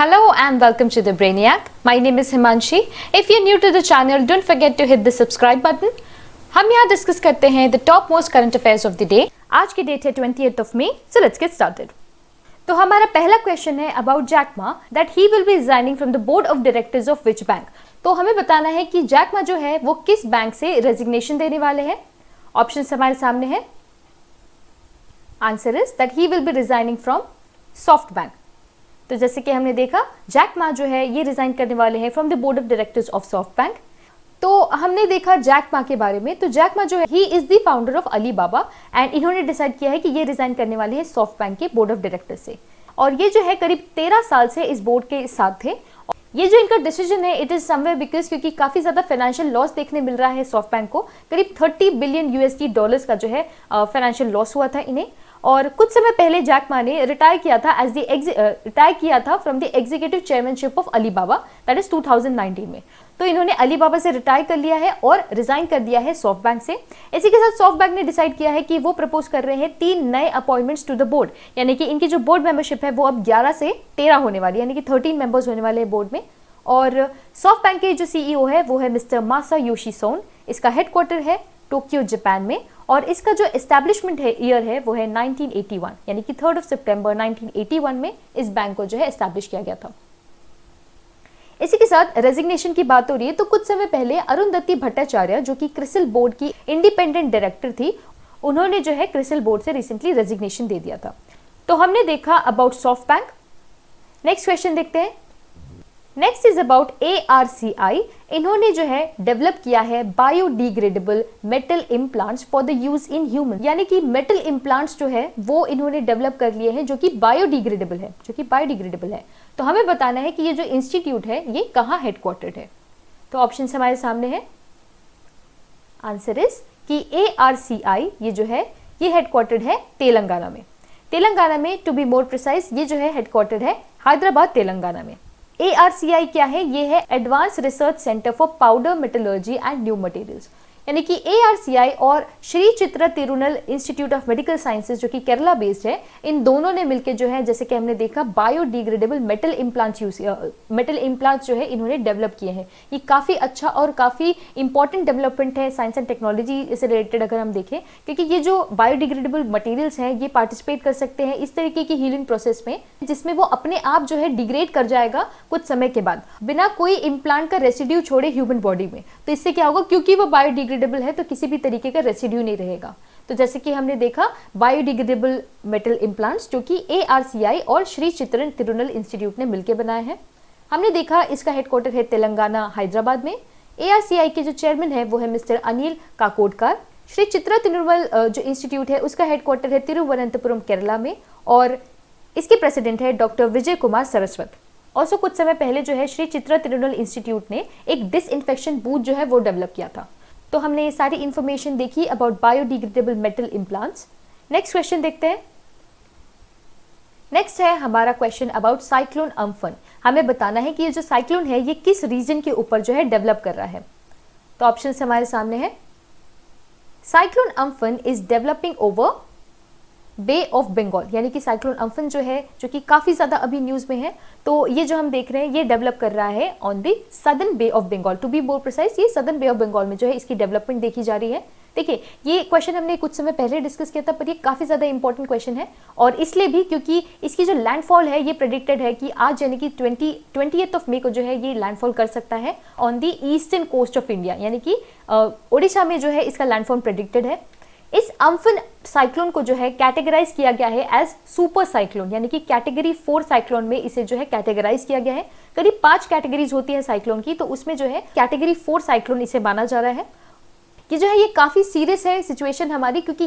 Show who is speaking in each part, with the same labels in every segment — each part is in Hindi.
Speaker 1: Hello and welcome to the Brainiac. My name is Himanshi. If you're new to the channel, don't forget to hit the subscribe button. हम यहाँ डिस्कस करते हैं the top most current affairs of the day. आज की डेट है 20th of May. So let's get started. तो हमारा पहला क्वेश्चन है about Jack Ma that he will be resigning from the board of directors of which bank. तो हमें बताना है कि जैक मा जो है वो किस बैंक से रेजिग्नेशन देने वाले हैं. ऑप्शंस हमारे सामने हैं. Answer is that he will be resigning from soft bank. तो जैसे कि हमने देखा जैक मा जो है ये रिजाइन करने वाले हैं from the board of directors of soft bank. तो हमने देखा जैक मा के बारे में. तो जैक मा जो है he is the founder of Alibaba and इन्होंने डिसाइड किया है कि ये रिजाइन करने वाले हैं सॉफ्ट बैंक के बोर्ड ऑफ डायरेक्टर्स से. और ये जो है करीब 13 साल से इस बोर्ड के साथ थे. ये जो इनका डिसीजन है इट इज समवेयर बिकॉज क्योंकि काफी ज्यादा फाइनेंशियल लॉस देखने मिल रहा है सॉफ्ट बैंक को. करीब 30 बिलियन यूएसडी डॉलर्स का जो है फाइनेंशियल लॉस हुआ था इन्हें. और कुछ समय पहले जैक मा ने रिटायर किया था from the executive chairmanship of Alibaba that is 2019 में. तो इन्होंने अलीबाबा से रिटायर कर लिया है और रिजाइन कर दिया है सॉफ्ट बैंक से. इसी के साथ सॉफ्ट बैंक ने डिसाइड किया है कि वो प्रपोज कर रहे हैं 3 नए अपॉइंटमेंट्स टू द बोर्ड. यानी कि इनकी जो बोर्ड मेंबरशिप है वो अब 11 से 13 होने वाली है. यानी कि 13 मेंबर्स होने वाले हैं बोर्ड में. और सॉफ्ट बैंक के जो सीईओ है वो है मिस्टर मासायोशी सोन. इसका हेडक्वार्टर है टोक्यो जापान में. और इसका जो एस्टैब्लिशमेंट है ईयर है वो है 1981. यानी कि 3 सितंबर 1981 में इस बैंक को जो है एस्टैब्लिश किया गया था. इसी के साथ रेजिग्नेशन की बात हो रही है. तो कुछ समय पहले अरुंधति भट्टाचार्य जो कि क्रिसिल बोर्ड की इंडिपेंडेंट डायरेक्टर थी उन्होंने जो है क्रिसिल बोर्ड से रिसेंटली रेजिग्नेशन दे दिया था. तो हमने देखा about soft bank. Next question देखते हैं. Next is about ARCI. इन्होंने जो है डेवलप किया है biodegradable metal implants for the use in human. यानी कि मेटल इम्प्लांट्स जो है वो इन्होंने डेवलप कर लिए हैं जो कि बायोडिग्रेडेबल है. तो हमें बताना है कि ये जो इंस्टीट्यूट है ये कहाँ हेडक्वार्टर्ड है. तो ऑप्शन हमारे सामने है. आंसर इज कि ARCI ये जो है ये हेडक्वार्टर्ड है तेलंगाना में. टू बी मोर प्रिसाइज ये जो है हेडक्वार्टर्ड है हैदराबाद तेलंगाना में. ARCI क्या है? ये है advance research centre for powder metallurgy and new materials. यानी कि ARCI और Shri Chitra Tirunal institute of medical sciences जो कि केरला बेस्ड है इन दोनों ने मिलकर जो है जैसे कि हमने देखा बायोडिग्रेडेबल मेटल इम्प्लांट्स जो है इन्होंने डेवलप किए हैं. ये काफ़ी अच्छा और काफ़ी इंपॉर्टेंट डेवलपमेंट है साइंस एंड टेक्नोलॉजी से रिलेटेड अगर हम देखें. क्योंकि ये जो बायोडिग्रेडेबल मटेरियल्स हैं ये पार्टिसिपेट कर सकते हैं इस तरीके की हीलिंग प्रोसेस में जिसमें वो अपने आप जो है डिग्रेड कर जाएगा कुछ समय के बाद बिना कोई इम्प्लांट का रेसिड्यू छोड़े ह्यूमन बॉडी में. तो इससे क्या होगा क्योंकि वो बायोडिग्रेडेबल है तो किसी भी तरीके का रेसिड्यू नहीं रहेगा. तो जैसे कि हमने देखा बायोडिग्रेडेबल मेटल इम्प्लांट्स जो कि ARCI और श्री चित्र तिरुनल इंस्टीट्यूट ने मिलकर बनाए हैं. हमने देखा इसका हेडक्वार्टर है तेलंगाना हैदराबाद में. ARCI के जो चेयरमैन है वो है मिस्टर अनिल काकोडकर. श्री चित्रा तिरुनल जो इंस्टीट्यूट है उसका हेडक्वार्टर है तिरुवनंतपुरम केरला में. और इसके प्रेसिडेंट है डॉक्टर विजय कुमार सरस्वत. और कुछ समय पहले जो है श्री चित्रा तिरुनल इंस्टीट्यूट ने एक डिसइंफेक्शन बूथ जो है वो डेवलप किया था. तो हमने ये सारी इंफॉर्मेशन देखी about biodegradable metal implants. Next question देखते हैं. नेक्स्ट है हमारा क्वेश्चन अबाउट साइक्लोन अम्फन. हमें बताना है कि ये जो साइक्लोन है ये किस रीजन के ऊपर जो है डेवलप कर रहा है. तो ऑप्शंस हमारे सामने है. Cyclone Amphan is developing over Bay of Bengal. यानी कि साइक्लोन अम्फन जो है जो कि काफ़ी ज़्यादा अभी न्यूज़ में है. तो ये जो हम देख रहे हैं ये डेवलप कर रहा है on the southern Bay of Bengal. To be more precise ये सदर्न बे ऑफ बंगाल में जो है इसकी डेवलपमेंट देखी जा रही है. देखिए ये क्वेश्चन हमने कुछ समय पहले डिस्कस किया था पर ये काफ़ी ज़्यादा इंपॉर्टेंट क्वेश्चन है. और इसलिए भी क्योंकि इसकी जो लैंडफॉल है ये प्रेडिक्टेड है कि आज यानी कि 20th मई को जो है ये लैंडफॉल कर सकता है on the eastern coast of India. यानी कि ओडिशा में जो है इसका लैंडफॉल प्रेडिक्टेड है. इस अम्फन साइक्लोन को जो है कैटेगराइज किया गया है एज सुपर साइक्लोन. यानी कि कैटेगरी 4 साइक्लोन में इसे जो है कैटेगराइज किया गया है. करीब 5 कैटेगरीज होती है साइक्लोन की. तो उसमें जो है कैटेगरी 4 साइक्लोन इसे माना जा रहा है कि जो है ये काफ़ी सीरियस है सिचुएशन हमारी. क्योंकि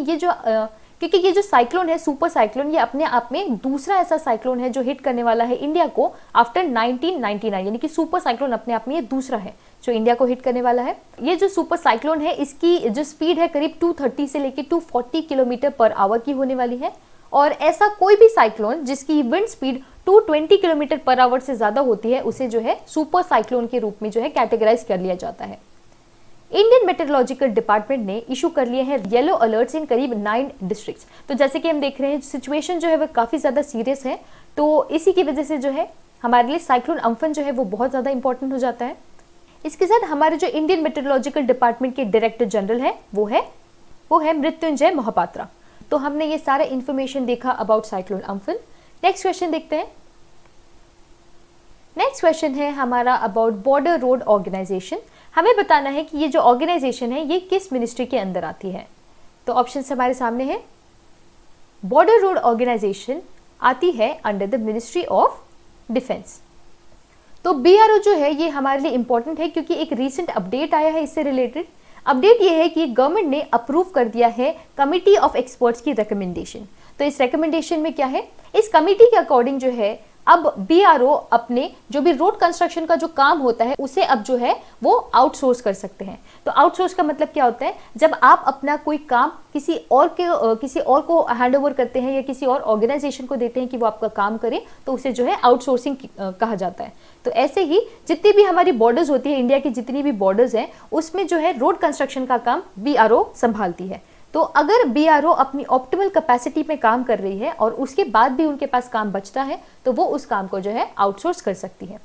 Speaker 1: ये जो साइक्लोन है सुपर साइक्लोन ये अपने आप में दूसरा ऐसा साइक्लोन है जो हिट करने वाला है इंडिया को आफ्टर 1999. यानी कि सुपर साइक्लोन अपने आप में ये दूसरा है जो इंडिया को हिट करने वाला है. ये जो सुपर साइक्लोन है इसकी जो स्पीड है करीब 230 से लेकर 240 किलोमीटर पर आवर की होने वाली है. और ऐसा कोई भी साइक्लोन जिसकी wind speed 220 kilometre per hour से ज़्यादा होती है उसे जो है सुपर साइक्लोन के रूप में जो है कैटेगराइज कर लिया जाता है. इंडियन मेट्रोलॉजिकल डिपार्टमेंट ने इशू कर लिए हैं येलो अलर्ट्स इन करीब 9 डिस्ट्रिक्ट्स. तो जैसे कि हम देख रहे हैं सिचुएशन जो है वह काफ़ी ज़्यादा सीरियस है. तो इसी की वजह से जो है हमारे लिए साइक्लोन अम्फन जो है वो बहुत ज़्यादा इंपॉर्टेंट हो जाता है। इसके साथ हमारे जो इंडियन मेट्रोलॉजिकल डिपार्टमेंट के डायरेक्टर जनरल है वो है मृत्युंजय मोहपात्रा। तो हमने ये सारा इंफॉर्मेशन देखा about cyclone Amphan. Next question देखते हैं। नेक्स्ट क्वेश्चन है हमारा अबाउट बॉर्डर रोड ऑर्गेनाइजेशन। हमें बताना है कि ये जो ऑर्गेनाइजेशन है ये किस मिनिस्ट्री के अंदर आती है। तो ऑप्शन हमारे सामने है। बॉर्डर रोड ऑर्गेनाइजेशन आती है under the ministry of defence. तो BRO जो है ये हमारे लिए इंपॉर्टेंट है क्योंकि एक रीसेंट अपडेट आया है इससे रिलेटेड। अपडेट ये है कि गवर्नमेंट ने अप्रूव कर दिया है कमिटी ऑफ एक्सपर्ट्स की रिकमेंडेशन। तो इस रिकमेंडेशन में क्या है, इस कमिटी के अकॉर्डिंग जो है अब BRO अपने जो भी रोड कंस्ट्रक्शन का जो काम होता है उसे अब जो है वो आउटसोर्स कर सकते हैं। तो आउटसोर्स का मतलब क्या होता है, जब आप अपना कोई काम किसी और को हैंडओवर करते हैं या किसी और ऑर्गेनाइजेशन को देते हैं कि वो आपका काम करे, तो उसे जो है आउटसोर्सिंग कहा जाता है। तो ऐसे ही जितनी भी हमारी बॉर्डर्स होती है, इंडिया की जितनी भी बॉर्डर्स हैं, उसमें जो है रोड कंस्ट्रक्शन का काम BRO संभालती है। तो अगर BRO अपनी ऑप्टिमल कैपेसिटी में काम कर रही है और उसके बाद भी उनके पास काम बचता है तो वो उस काम को जो है आउटसोर्स कर सकती है।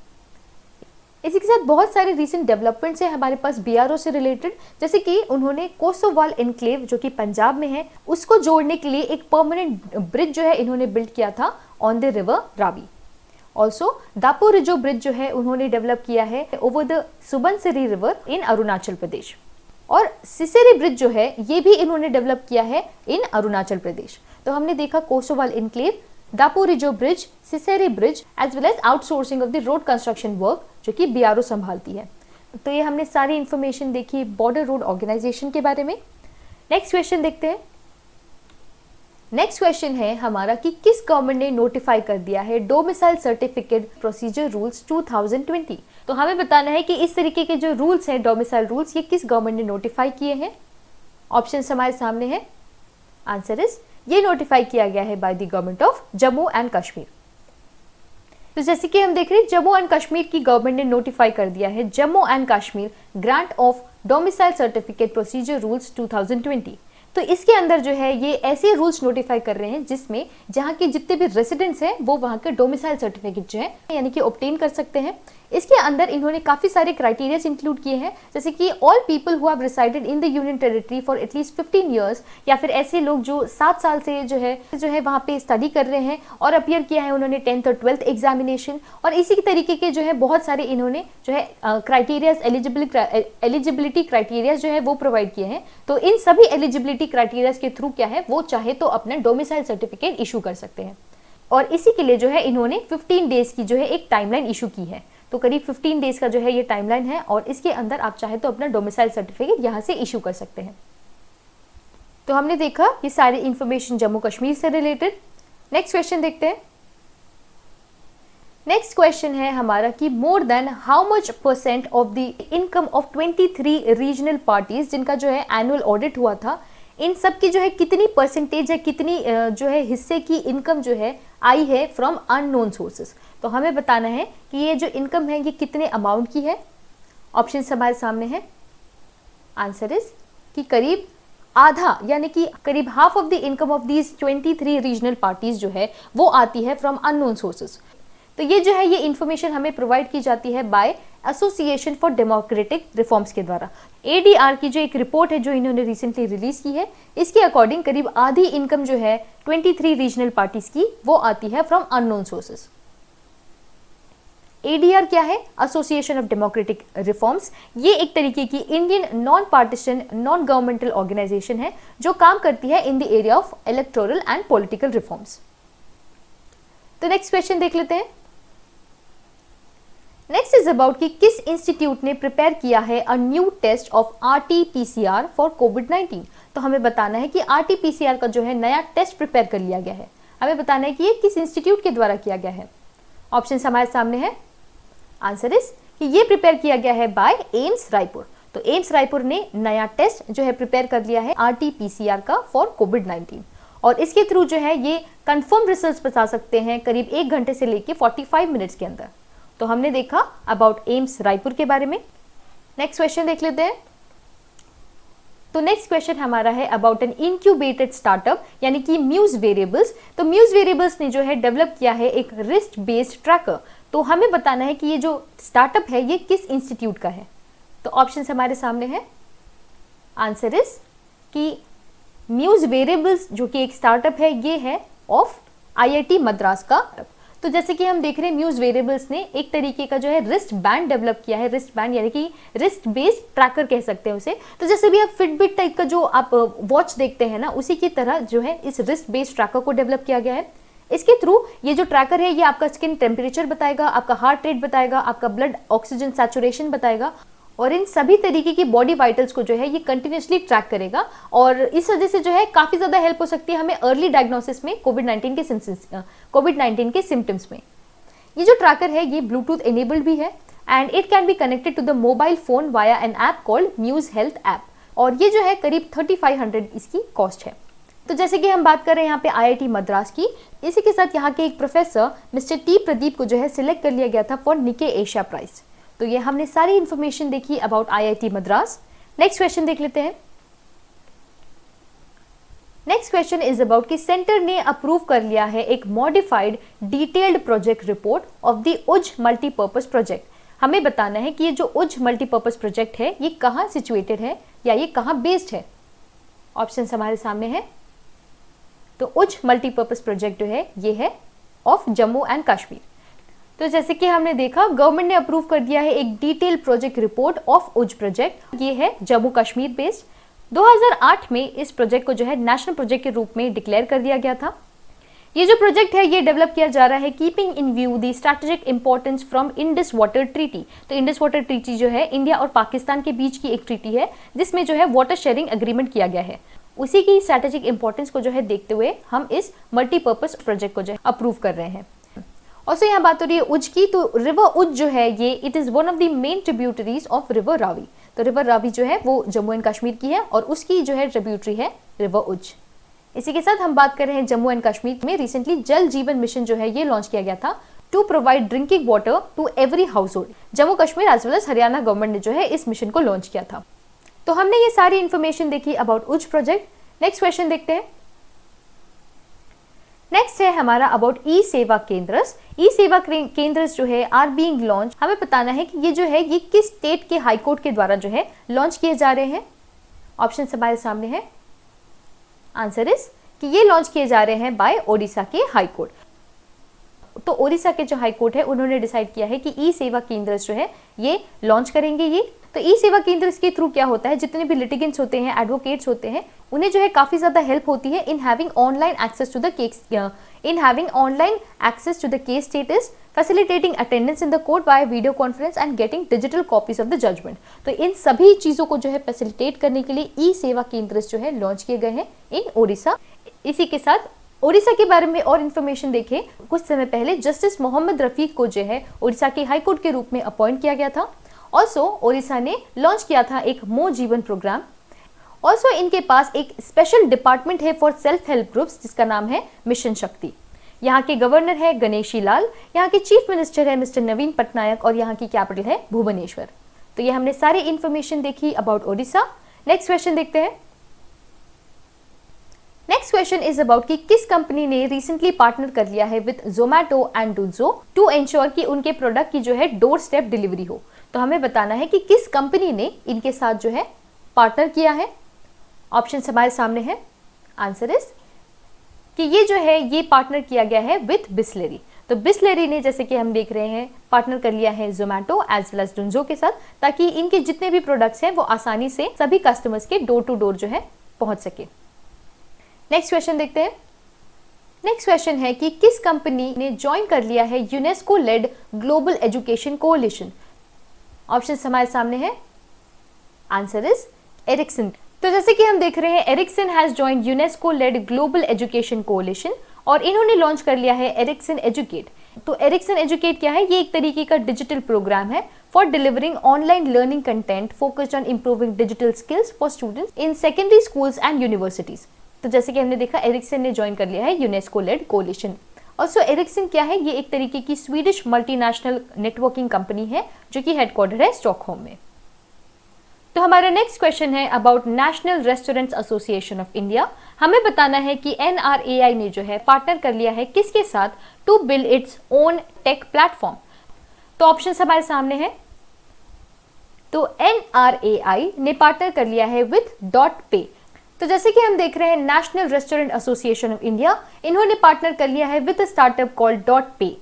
Speaker 1: इसी के साथ बहुत सारे रीसेंट डेवलपमेंट्स हैं हमारे पास BRO से रिलेटेड, जैसे कि उन्होंने कोसोवाल एनक्लेव जो कि पंजाब में है उसको जोड़ने के लिए एक परमानेंट ब्रिज जो है इन्होंने बिल्ड किया था on the river Ravi. Also Daporijo bridge जो है उन्होंने डेवलप किया है over the Subansiri river in Arunachal Pradesh. और सिसेरी ब्रिज जो है ये भी इन्होंने डेवलप किया है इन अरुणाचल प्रदेश। तो हमने देखा Kasowal enclave, Daporijo bridge, Sisseri bridge as well as outsourcing of the road construction work जो कि BRO संभालती है। तो ये हमने सारी इंफॉर्मेशन देखी बॉर्डर रोड ऑर्गेनाइजेशन के बारे में। नेक्स्ट क्वेश्चन देखते हैं। नेक्स्ट क्वेश्चन है हमारा कि किस गवर्नमेंट ने नोटिफाई कर दिया है डोमिसाइल सर्टिफिकेट प्रोसीजर रूल्स 2020। तो हमें बताना है कि इस तरीके के जो रूल्स हैं डोमिसाइल रूल्स ये किस गवर्नमेंट ने नोटिफाई किए हैं। ऑप्शंस हमारे सामने हैं। आंसर इज ये नोटिफाई किया गया है by the government of Jammu and Kashmir. तो जैसे कि हम देख रहे हैं जम्मू एंड कश्मीर की गवर्नमेंट ने नोटिफाई कर दिया है Jammu and Kashmir grant of domicile certificate procedure rules 2020। तो इसके अंदर जो है ये ऐसे रूल्स नोटिफाई कर रहे हैं जिसमें जहाँ के जितने भी रेसिडेंट्स हैं वो वहाँ के डोमिसाइल सर्टिफिकेट जो है यानी कि ऑब्टेन कर सकते हैं। इसके अंदर इन्होंने काफी सारे क्राइटेरियाज इंक्लूड किए हैं, जैसे कि all people who have resided in the union territory for at least 15 years, या फिर ऐसे लोग जो 7 साल से जो है वहाँ पे स्टडी कर रहे हैं और अपियर किया है उन्होंने 10th और 12th एग्जामिनेशन। और इसी तरीके के जो है बहुत सारे इन्होंने जो है क्राइटेरियाज एलिजिबिलिटी क्राइटेरियाज जो है वो प्रोवाइड किए हैं। तो इन सभी एलिजिबिलिटी क्राइटेरियाज के थ्रू क्या है वो चाहे तो अपना डोमिसाइल सर्टिफिकेट इशू कर सकते हैं। और इसी के लिए जो है इन्होंने 15 डेज की जो है एक टाइमलाइन इशू की है। तो करीब 15 डेज का जो है ये टाइमलाइन है और इसके अंदर आप चाहे तो अपना डोमिसाइल सर्टिफिकेट यहाँ से इशू कर सकते हैं। तो हमने देखा ये सारी इंफॉर्मेशन जम्मू कश्मीर से रिलेटेड। नेक्स्ट क्वेश्चन देखते हैं। नेक्स्ट क्वेश्चन है हमारा कि more than how much % of the income of 23 regional parties जिनका जो है एनुअल ऑडिट हुआ था, इन सब की जो है कितनी परसेंटेज है, कितनी जो है हिस्से की इनकम जो है आई है फ्रॉम अननोन सोर्सेस। तो हमें बताना है कि ये जो इनकम है ये कितने अमाउंट की है। ऑप्शन हमारे सामने है। आंसर इज कि करीब आधा यानी कि करीब half of the income of these 23 regional parties जो है वो आती है फ्रॉम अननोन सोर्सेस। तो ये जो है ये इन्फॉर्मेशन हमें प्रोवाइड की जाती है by Association for Democratic Reforms के द्वारा। ADR की जो एक रिपोर्ट है जो इन्होंने रिसेंटली रिलीज की है, इसके अकॉर्डिंग करीब आधी इनकम जो है 23 रीजनल पार्टीज की वो आती है फ्रॉम अननोन सोर्सेस। ADR क्या है? Association of Democratic Reforms. ये एक तरीके की Indian non partition non governmental organisation है जो काम करती है in the area of electoral and political reforms. तो नेक्स्ट क्वेश्चन देख लेते हैं। नेक्स्ट इज अबाउट कि किस इंस्टीट्यूट ने प्रिपेयर किया है a new test of RT-PCR for कोविड-19। तो हमें बताना है कि RT-PCR का जो है नया टेस्ट प्रिपेयर कर लिया गया है। हमें बताना है कि ये किस इंस्टीट्यूट के द्वारा किया गया है। ऑप्शन हमारे सामने है। आंसर इज कि ये प्रिपेयर किया गया है बाय एम्स रायपुर। तो एम्स रायपुर ने नया टेस्ट जो है प्रिपेयर कर लिया है RT-PCR का फॉर कोविड-19 और इसके थ्रू जो है ये कंफर्म रिजल्ट्स बता सकते हैं करीब 1 घंटे से लेके 45 मिनट्स के अंदर। तो हमने देखा अबाउट एम्स रायपुर के बारे में। नेक्स्ट क्वेश्चन देख लेते हैं। तो नेक्स्ट क्वेश्चन हमारा है अबाउट एन इंक्यूबेटेड स्टार्टअप यानी कि म्यूज वेरिएबल्स। तो म्यूज वेरिएबल्स ने जो है डेवलप किया है एक रिस्ट बेस्ड ट्रैकर। तो हमें बताना है कि ये जो स्टार्टअप है ये किस इंस्टीट्यूट का है। तो ऑप्शन हमारे सामने है, आंसर इज कि म्यूज वेरिएबल्स जो कि एक स्टार्टअप है ये है ऑफ IIT मद्रास का। तो जैसे कि हम देख रहे हैं म्यूज वेरिएबल्स ने एक तरीके का जो है रिस्ट बैंड डेवलप किया है, रिस्ट बैंड यानी कि रिस्ट बेस्ड ट्रैकर कह सकते हैं उसे। तो जैसे भी आप फिटबिट टाइप का जो आप वॉच देखते हैं ना, उसी की तरह जो है इस रिस्ट बेस्ड ट्रैकर को डेवलप किया गया है। इसके थ्रू ये जो ट्रैकर है ये आपका स्किन टेम्परेचर बताएगा, आपका हार्ट रेट बताएगा, आपका ब्लड ऑक्सीजन सैचुरेशन बताएगा और इन सभी तरीके की बॉडी वाइटल्स को जो है ये कंटिन्यूसली ट्रैक करेगा। और इस वजह से जो है काफ़ी ज़्यादा हेल्प हो सकती है हमें अर्ली डायग्नोसिस में कोविड-19 के सिम्टम्स में। ये जो ट्रैकर है ये ब्लूटूथ एनेबल्ड भी है and it can be connected to the mobile phone via an app called Muse Health app, और ये जो है करीब 3500 इसकी कॉस्ट है। तो जैसे कि हम बात कर रहे हैं यहाँ पे IIT मद्रास की, इसी के साथ यहाँ के एक प्रोफेसर मिस्टर टी प्रदीप को जो है सिलेक्ट कर लिया गया था फॉर निके एशिया प्राइज। तो ये हमने सारी इंफॉर्मेशन देखी about IIT Madras. Next question देख लेते हैं। नेक्स्ट क्वेश्चन इज अबाउट कि सेंटर ने अप्रूव कर लिया है एक modified detailed project report of the उज मल्टीपर्पज प्रोजेक्ट। हमें बताना है कि ये जो उज मल्टीपर्पज प्रोजेक्ट है ये कहाँ सिचुएटेड है या ये कहाँ बेस्ड है। ऑप्शन हमारे सामने है। तो उज मल्टीपर्पज प्रोजेक्ट जो है ये है ऑफ जम्मू एंड कश्मीर। तो जैसे कि हमने देखा गवर्नमेंट ने अप्रूव कर दिया है एक डिटेल प्रोजेक्ट रिपोर्ट ऑफ उज प्रोजेक्ट, ये है जम्मू कश्मीर बेस्ड। 2008 में इस प्रोजेक्ट को जो है नेशनल प्रोजेक्ट के रूप में डिक्लेयर कर दिया गया था। ये जो प्रोजेक्ट है ये डेवलप किया जा रहा है keeping in view the strategic importance from Indus water treaty. तो इंडस वाटर ट्रीटी जो है इंडिया और पाकिस्तान के बीच की एक ट्रीटी है जिसमें जो है वाटर शेयरिंग एग्रीमेंट किया गया है। उसी की स्ट्रैटेजिक इंपॉर्टेंस को जो है देखते हुए हम इस मल्टीपर्पज प्रोजेक्ट को जो है अप्रूव कर रहे हैं। और यहाँ बात हो रही है उज की, तो रिवर उज जो है ये it is one of the main tributaries of river Ravi. तो रिवर रावी जो है वो जम्मू एंड कश्मीर की है और उसकी जो है ट्रिब्यूटरी है रिवर उज। इसी के साथ हम बात कर रहे हैं जम्मू एंड कश्मीर में रिसेंटली जल जीवन मिशन जो है ये लॉन्च किया गया था to provide drinking water to every household. Jammu Kashmir as well as Haryana government ने जो है इस मिशन को लॉन्च किया था। तो हमने ये सारी इंफॉर्मेशन देखी अबाउट उज प्रोजेक्ट। नेक्स्ट क्वेश्चन देखते हैं। नेक्स्ट है हमारा अबाउट ई सेवा केंद्रस। ई सेवा केंद्रस जो है आर बीइंग लॉन्च। हमें बताना है कि ये जो है ये किस स्टेट के हाई कोर्ट के द्वारा जो है लॉन्च किए जा रहे हैं। ऑप्शन हमारे सामने है। आंसर इज कि ये लॉन्च किए जा रहे हैं बाय ओडिशा के हाई कोर्ट। तो ओडिशा के जो हाई कोर्ट है उन्होंने डिसाइड किया है कि ई सेवा केंद्रस जो है ये लॉन्च करेंगे ये। तो ई सेवा केंद्र के थ्रू क्या होता है, जितने भी लिटिगेंट्स होते हैं, एडवोकेट्स होते हैं, उन्हें जो है काफी ज्यादा हेल्प होती है in having online access to the case status, facilitating attendance in the court by video conference and getting digital copies of the judgement. तो इन सभी चीजों को जो है फैसिलिटेट करने के लिए ई सेवा केंद्र जो है लॉन्च किए गए हैं इन ओडिशा। इसी के साथ ओडिशा के बारे में और इन्फॉर्मेशन देखें, कुछ समय पहले जस्टिस मोहम्मद रफीक को जो है ओडिशा के हाई कोर्ट के रूप में अपॉइंट किया गया था। ऑल्सो ओडिशा ने लॉन्च किया था एक मो जीवन प्रोग्राम। ऑल्सो इनके पास एक स्पेशल डिपार्टमेंट है फॉर सेल्फ हेल्प ग्रुप्स जिसका नाम है मिशन शक्ति। यहाँ के गवर्नर है गणेशी लाल, यहाँ के चीफ मिनिस्टर है मिस्टर नवीन पटनायक और यहाँ की कैपिटल है भुवनेश्वर। तो ये हमने सारी इंफॉर्मेशन देखी अबाउट ओडिशा। नेक्स्ट क्वेश्चन देखते हैं। नेक्स्ट क्वेश्चन इज अबाउट कि किस कंपनी ने रिसेंटली पार्टनर कर लिया है with Zomato and Dunzo to ensure कि उनके प्रोडक्ट की जो है डोर स्टेप डिलीवरी हो। तो हमें बताना है कि किस कंपनी ने इनके साथ जो है पार्टनर किया है। ऑप्शन हमारे सामने है। आंसर इज कि ये जो है ये पार्टनर किया गया है विथ बिस्लेरी। तो बिस्लेरी ने जैसे कि हम देख रहे हैं पार्टनर कर लिया है जोमैटो एज वेल एज डूजो के साथ, ताकि इनके जितने भी प्रोडक्ट्स हैं वो आसानी से सभी कस्टमर्स के डोर टू डोर जो है पहुंच सके। नेक्स्ट क्वेश्चन देखते हैं। नेक्स्ट क्वेश्चन है कि किस कंपनी ने ज्वाइन कर लिया है UNESCO led global education coalition. Option हमारे सामने है। Answer is Ericsson. तो जैसे कि हम देख रहे हैं Ericsson has joined UNESCO led global education coalition और इन्होंने लॉन्च कर लिया है एरिक्सन एजुकेट। तो एरिक्सन एजुकेट क्या है, ये एक तरीके का डिजिटल प्रोग्राम है for delivering online learning content focused on improving digital skills for students in secondary schools and universities. तो जैसे कि हमने देखा एरिक्सन ने ज्वाइन कर लिया है UNESCO led coalition. Also Ericsson क्या है, ये एक तरीके की स्वीडिश मल्टीनेशनल नेटवर्किंग कंपनी है जो कि हेडक्वार्टर है स्टॉकहोम में। तो हमारा नेक्स्ट क्वेश्चन है about national restaurants association of India. हमें बताना है कि NRAI ने जो है पार्टनर कर लिया है किसके साथ to build its own tech platform. तो ऑप्शन हमारे सामने है। तो NRAI ने पार्टनर कर लिया है विथ डॉट पे। तो जैसे कि हम देख रहे हैं National Restaurant Association of India, इन्होंने पार्टनर कर लिया है with startup called Dot Pe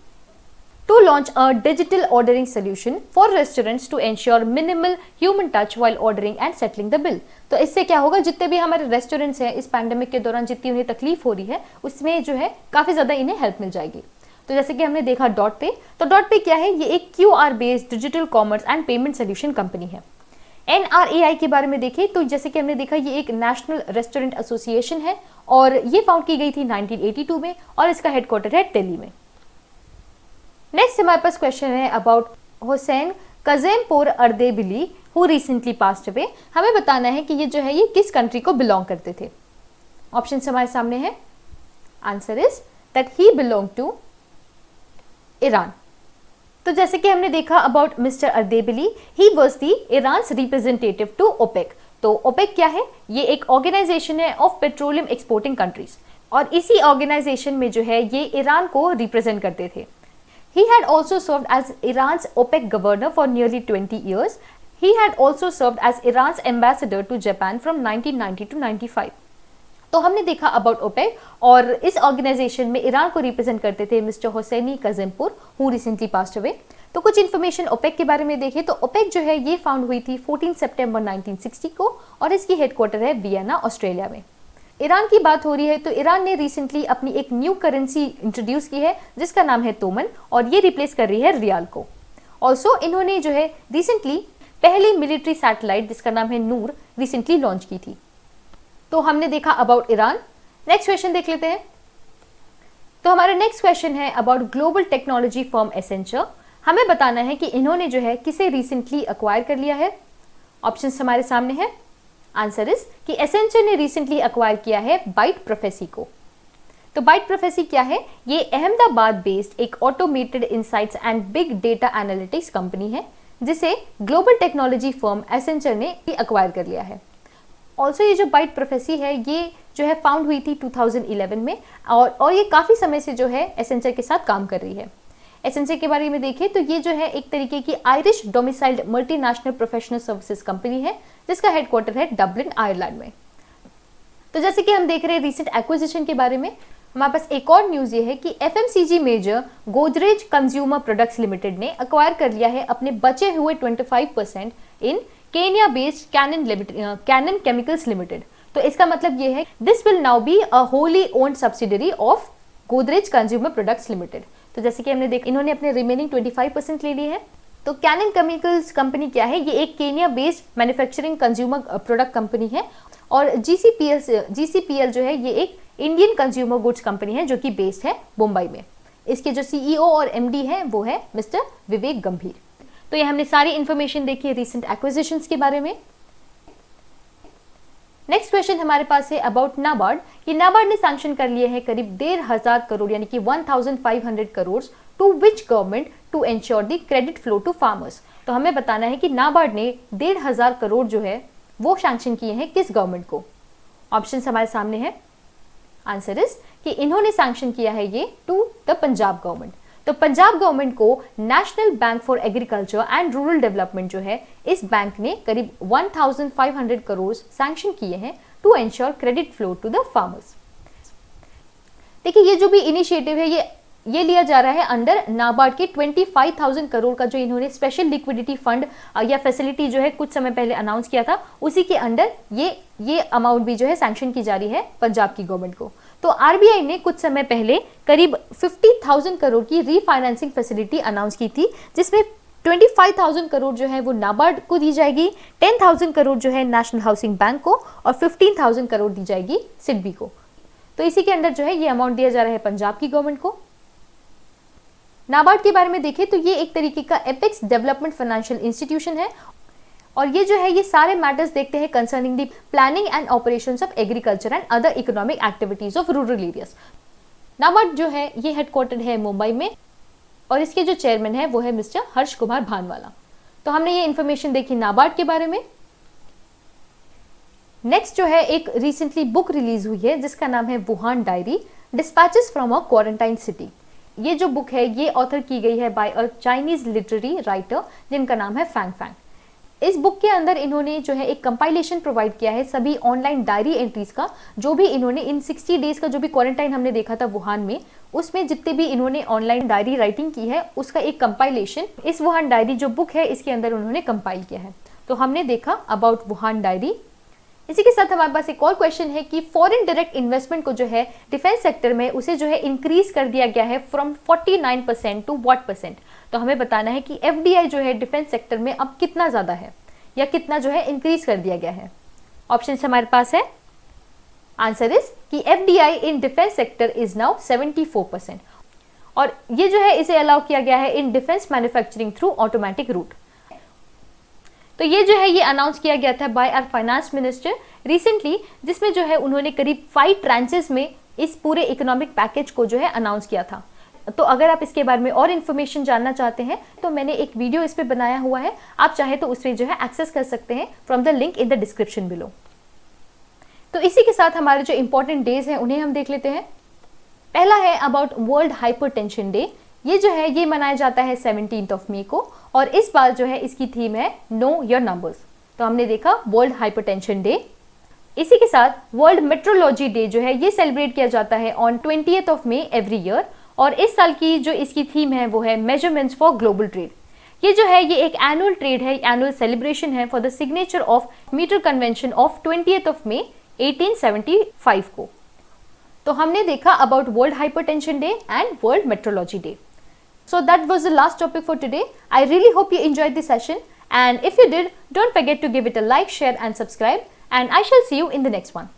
Speaker 1: to launch a digital ordering solution for restaurants to ensure minimal human touch while ordering and settling the bill. तो इससे क्या होगा, जितने भी हमारे रेस्टोरेंट्स हैं इस पैंडेमिक के दौरान जितनी उन्हें तकलीफ हो रही है उसमें जो है काफी ज्यादा इन्हें हेल्प मिल जाएगी। तो जैसे कि हमने देखा डॉट पे, तो डॉट पे क्या है, ये एक QR based digital commerce and payment solution company है। NRAI के बारे में देखें तो जैसे कि हमने देखा ये एक नेशनल रेस्टोरेंट एसोसिएशन है और ये फाउंड की गई थी 1982 में और इसका हेडक्वार्टर है दिल्ली में। नेक्स्ट हमारे पास क्वेश्चन है about Hussain Kazempour Ardebili who recently passed away. हमें बताना है कि ये जो है ये किस कंट्री को बिलोंग करते थे। ऑप्शन हमारे सामने है। Answer is that he belong to Iran. तो जैसे कि हमने देखा about mister Ardebili, he was the Iran's representative to OPEC. तो ओपेक क्या है, ये एक ऑर्गेनाइजेशन है ऑफ पेट्रोलियम एक्सपोर्टिंग कंट्रीज और इसी ऑर्गेनाइजेशन में जो है ये ईरान को रिप्रेजेंट करते थे। He had also served as Iran's OPEC governor for nearly 20 years. He had also served as Iran's ambassador to Japan from 1990 to 95. तो हमने देखा अबाउट ओपेक और इस ऑर्गेनाइजेशन में ईरान को रिप्रेजेंट करते थे mister Husseini Kazempour who recently passed away. तो कुछ इन्फॉर्मेशन ओपेक के बारे में देखें तो ओपेक जो है ये फाउंड हुई थी 14 सितंबर 1960 को और इसकी हेडक्वार्टर है वियना, ऑस्ट्रेलिया में। ईरान की बात हो रही है तो ईरान ने रिसेंटली अपनी एक न्यू करेंसी इंट्रोड्यूस की है जिसका नाम है तोमन और ये रिप्लेस कर रही है रियाल को। ऑल्सो इन्होंने जो है रिसेंटली पहली मिलिट्री सैटेलाइट जिसका नाम है नूर रिसेंटली लॉन्च की थी। तो हमने देखा अबाउट ईरान। नेक्स्ट क्वेश्चन देख लेते हैं। तो हमारा नेक्स्ट क्वेश्चन है about global technology firm Accenture. हमें बताना है कि इन्होंने जो है किसे रिसेंटली अक्वायर कर लिया है। ऑप्शंस हमारे सामने है। आंसर इज कि एसेंचर ने रिसेंटली अक्वायर किया है बाइट प्रोफेसी को। तो बाइट प्रोफेसी क्या है, ये अहमदाबाद बेस्ड एक automated insights and big data analytics company है जिसे ग्लोबल टेक्नोलॉजी फर्म एसेंचर ने अक्वायर कर लिया है। ऑल्सो ये जो बाइट प्रोफेसी है ये जो है फाउंड हुई थी 2011 में और ये काफ़ी समय से जो है एसेंचर के साथ काम कर रही है। एसेंचर के बारे में देखें तो ये जो है एक तरीके की Irish domiciled multinational professional services company है जिसका हेडक्वार्टर है डबलिन, आयरलैंड में। तो जैसे कि हम देख रहे हैं रिसेंट एक्विजिशन के बारे में, हमारे पास एक और न्यूज़ ये है कि FMCG major Godrej consumer products limited ने अक्वायर कर लिया है अपने बचे हुए 25% in Kenya based Canon chemicals limited. तो इसका मतलब ये है this will now be a wholly owned subsidiary of Godrej consumer products limited. तो जैसे कि हमने देखा इन्होंने अपने रिमेनिंग 25% ले लिए हैं। तो कैनन केमिकल्स कंपनी क्या है, ये एक Kenya based manufacturing consumer product company है और GCPL जो है ये एक इंडियन कंज्यूमर गुड्स कंपनी है जो कि बेस्ड है मुंबई में। इसके जो CEO और MD है वो है मिस्टर विवेक गंभीर। तो ये हमने सारी इंफॉर्मेशन देखी है रिसेंट एक्विजिशंस के बारे में। नेक्स्ट क्वेश्चन हमारे पास है अबाउट नाबार्ड कि नाबार्ड ने सैंक्शन कर लिए हैं करीब 1,500 करोड़ यानी कि 1,500 crore to which government to ensure the credit flow to farmers. तो हमें बताना है कि नाबार्ड ने 1,500 करोड़ जो है वो सैंक्शन किए हैं किस गवर्नमेंट को। ऑप्शन हमारे सामने है। आंसर इज कि इन्होंने सैंक्शन किया है ये टू द पंजाब गवर्नमेंट। तो पंजाब गवर्नमेंट को national bank for agriculture and rural development जो है इस बैंक ने करीब 1,500 करोड़ सैंक्शन किए हैं to ensure credit flow to the farmers. देखिए ये जो भी इनिशिएटिव है ये लिया जा रहा है अंडर नाबार्ड के 25,000 करोड़ का जो इन्होंने स्पेशल लिक्विडिटी फंड या फैसिलिटी जो है कुछ समय पहले अनाउंस किया था उसी के अंडर ये अमाउंट भी जो है सैंक्शन की जा रही है पंजाब की गवर्नमेंट को। तो RBI ने कुछ समय पहले करीब 50,000 करोड़ की रीफाइनेंसिंग फैसिलिटी अनाउंस की थी जिसमें 25,000 करोड़ जो है वो नाबार्ड को दी जाएगी, 10,000 करोड़ जो है नेशनल हाउसिंग बैंक को और 15,000 करोड़ दी जाएगी सिडबी को। तो इसी के अंदर जो है ये अमाउंट दिया जा रहा है पंजाब की गवर्नमेंट को। नाबार्ड के बारे में देखें तो ये एक तरीके का एपेक्स डेवलपमेंट फाइनेंशियल इंस्टीट्यूशन है और ये जो है ये सारे मैटर्स देखते हैं concerning the planning and operations of agriculture and other economic activities of rural areas. NABARD जो है ये हेडक्वार्टर्ड है मुंबई में और इसके जो चेयरमैन है वो है मिस्टर हर्ष कुमार भानवाला। तो हमने ये इन्फॉर्मेशन देखी नाबार्ड के बारे में। नेक्स्ट जो है एक रिसेंटली बुक रिलीज हुई है जिसका नाम है Wuhan Diary Dispatches from a Quarantine City. ये जो बुक है ये ऑथर की गई है by a Chinese literary writer जिनका नाम है फैंग फैंग। इस बुक के अंदर इन्होंने जो है एक कंपाइलेशन प्रोवाइड किया है सभी ऑनलाइन डायरी एंट्रीज का, जो भी इन्होंने इन 60 डेज का जो भी क्वारंटाइन हमने देखा था वुहान में, उसमें जितने भी इन्होंने ऑनलाइन डायरी राइटिंग की है उसका एक कंपाइलेशन इस वुहान डायरी जो बुक है इसके अंदर उन्होंने कंपाइल किया है। तो हमने देखा अबाउट वुहान डायरी। इसी के साथ हमारे पास एक और क्वेश्चन है कि फॉरेन डायरेक्ट इन्वेस्टमेंट को जो है डिफेंस सेक्टर में उसे जो है इंक्रीज कर दिया गया है फ्रॉम 49% टू व्हाट परसेंट। तो हमें बताना है कि एफडीआई जो है डिफेंस सेक्टर में अब कितना ज्यादा है या कितना जो है इंक्रीज कर दिया गया है। ऑप्शन हमारे पास है, आंसर इज कि FDI in defence sector is now 74%, और ये जो है इसे अलाउ किया गया है in defence manufacturing through automatic route. तो ये जो है ये अनाउंस किया गया था by our finance minister recently, जिसमें जो है उन्होंने करीब 5 ट्रांचेस में इस पूरे इकोनॉमिक पैकेज को जो है अनाउंस किया था। तो अगर आप इसके बारे में और इन्फॉर्मेशन जानना चाहते हैं तो मैंने एक वीडियो इस पे बनाया हुआ है, आप चाहे तो उसमें जो है एक्सेस कर सकते हैं from the link in the description below. तो इसी के साथ हमारे जो इंपॉर्टेंट डेज हैं उन्हें हम देख लेते हैं। पहला है अबाउट वर्ल्ड हाइपरटेंशन डे। ये जो है ये मनाया जाता है 17 मई को, और इस बार जो है इसकी थीम है नो योर नंबर्स। तो हमने देखा वर्ल्ड हाइपरटेंशन डे। इसी के साथ वर्ल्ड मेट्रोलॉजी डे जो है ये सेलिब्रेट किया जाता है ऑन 20 मई एवरी ईयर, और इस साल की जो इसकी थीम है वो है मेजरमेंट्स फॉर ग्लोबल ट्रेड। ये जो है ये एक एनुअल ट्रेड है, एनुअल सेलिब्रेशन है for the signature of metre convention of 20 मई 1875 को। तो हमने देखा about World Hypertension Day and World Metrology Day. So that was the last topic for today. I really hope you enjoyed the session, and if you did, don't forget to give it a like, share and subscribe, and I shall see you in the next one.